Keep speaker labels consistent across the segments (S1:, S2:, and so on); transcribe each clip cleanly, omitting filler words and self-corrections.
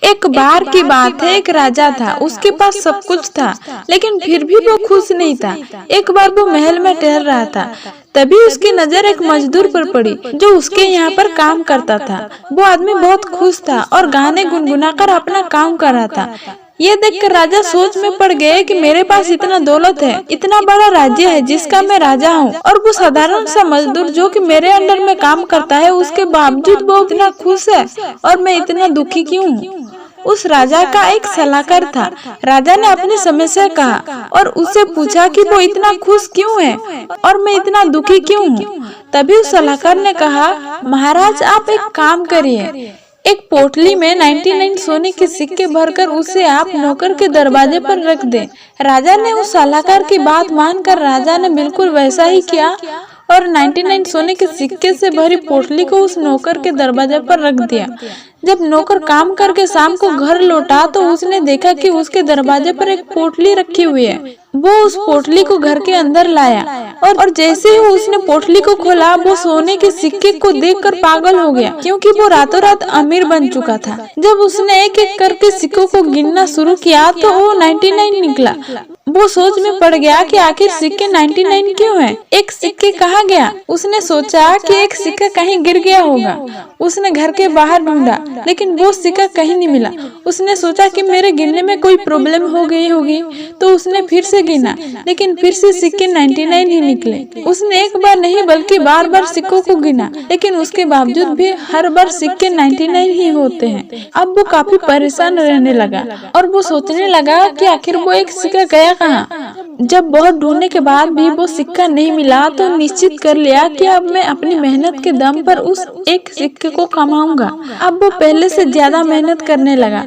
S1: एक बार की बात है, एक राजा था। उसके पास सब कुछ था, लेकिन फिर भी वो खुश नहीं था। एक बार वो महल में टहल रहा था, तभी उसकी नजर एक मजदूर पर पड़ी जो उसके यहाँ पर काम करता था। वो आदमी बहुत खुश था और गाने गुनगुनाकर अपना काम कर रहा था। ये देखकर राजा सोच में पड़ गए कि मेरे पास इतना दौलत है, इतना बड़ा राज्य है जिसका मैं राजा हूँ, और वो साधारण सा मजदूर जो कि मेरे अंडर में काम करता है, उसके बावजूद वो इतना खुश है और मैं इतना दुखी क्यों हूँ। उस राजा का एक सलाहकार था। राजा ने अपनी समस्या कहा और उससे पूछा कि वो इतना खुश क्यों है और मैं इतना दुखी क्यों हूँ। तभी उस सलाहकार ने कहा, महाराज आप एक काम करिए, एक पोटली में 99 सोने के सिक्के भरकर उसे आप नौकर के दरवाजे पर रख दें। राजा ने उस सलाहकार की बात मानकर राजा ने बिल्कुल वैसा ही किया और 99 सोने के सिक्के से भरी पोटली को उस नौकर के दरवाजे पर रख दिया। जब नौकर काम करके शाम को घर लौटा तो उसने देखा कि उसके दरवाजे पर एक पोटली रखी हुई है। वो उस पोटली को घर के अंदर लाया और जैसे ही उसने पोटली को खोला, वो सोने के सिक्के को देखकर पागल हो गया, क्योंकि वो रातों रात अमीर बन चुका था। जब उसने एक एक करके सिक्कों को गिनना शुरू किया तो वो 99 निकला। वो सोच में पड़ गया कि आखिर सिक्के 99 क्यों हैं? एक सिक्के कहाँ गया? उसने सोचा कि एक सिक्का कहीं गिर गया होगा। उसने घर के बाहर ढूंढा, लेकिन वो सिक्का कहीं नहीं मिला। उसने सोचा कि मेरे गिनने में कोई प्रॉब्लम हो गई होगी, तो उसने फिर से गिना, लेकिन फिर से सिक्के 99 ही निकले। उसने एक बार नहीं बल्कि बार बार सिक्कों को गिना, लेकिन उसके बावजूद भी हर बार सिक्के 99 ही होते हैं। अब वो काफी परेशान रहने लगा और वो सोचने लगा कि आखिर वो एक सिक्का गया कहाँ। जब बहुत ढूंढने के बाद भी वो सिक्का नहीं मिला तो निश्चित कर लिया कि अब मैं अपनी मेहनत के दम पर उस एक सिक्के को कमाऊंगा। अब वो पहले से ज्यादा मेहनत करने लगा।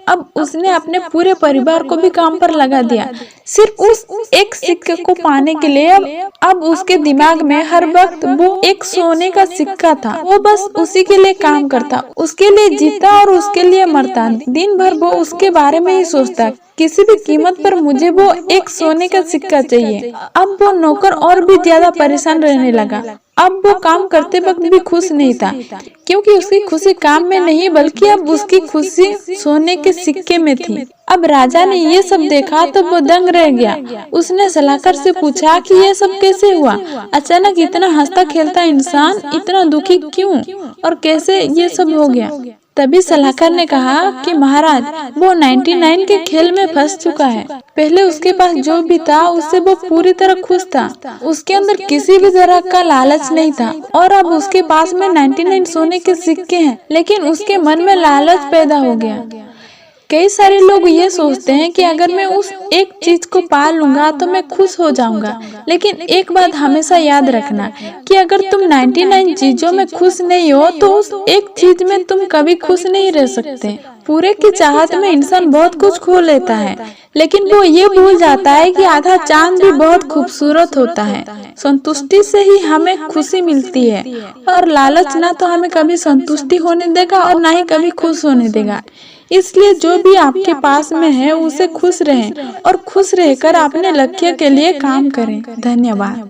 S1: अब उसने अपने पूरे परिवार को भी काम पर लगा दिया, सिर्फ उस एक सिक्के को पाने के लिए। अब उसके दिमाग में हर वक्त वो एक सोने का सिक्का था। वो बस उसी के लिए काम करता, उसके लिए जीता और उसके लिए मरता। दिन भर वो उसके बारे में ही सोचता, किसी भी कीमत पर मुझे वो एक सोने का सिक्का चाहिए। अब वो नौकर और भी ज्यादा परेशान रहने लगा। अब वो काम करते वक्त भी खुश नहीं था, क्योंकि उसकी खुशी काम में नहीं बल्कि अब उसकी खुशी सोने के सिक्के में थी। अब राजा ने ये सब देखा तो वो दंग रह गया। उसने सलाहकार से पूछा कि ये सब कैसे हुआ? अचानक इतना हंसता खेलता इंसान इतना दुखी क्यों और कैसे ये सब हो गया? तभी सलाहकार ने कहा कि महाराज, वो 99 के खेल में फंस चुका है। पहले उसके पास जो भी था उससे वो पूरी तरह खुश था। उसके अंदर किसी भी तरह का लालच नहीं था और अब उसके पास में 99 सोने के सिक्के हैं, लेकिन उसके मन में लालच पैदा हो गया। कई सारे लोग ये सोचते हैं कि अगर मैं उस एक चीज को पा लूंगा तो मैं खुश हो जाऊंगा, लेकिन एक बात हमेशा याद रखना कि अगर तुम 99 चीजों में खुश नहीं हो तो उस एक चीज में तुम कभी खुश नहीं रह सकते। पूरे की चाहत में इंसान बहुत कुछ खो लेता है, लेकिन वो ये भूल जाता है कि आधा चांद भी बहुत खूबसूरत होता है। संतुष्टि से ही हमें खुशी मिलती है और लालच ना तो हमें कभी संतुष्टि होने देगा और ना ही कभी खुश होने देगा। इसलिए जो भी आपके पास में है उसे खुश रहें और खुश रहकर अपने लक्ष्य के लिए काम करें। धन्यवाद।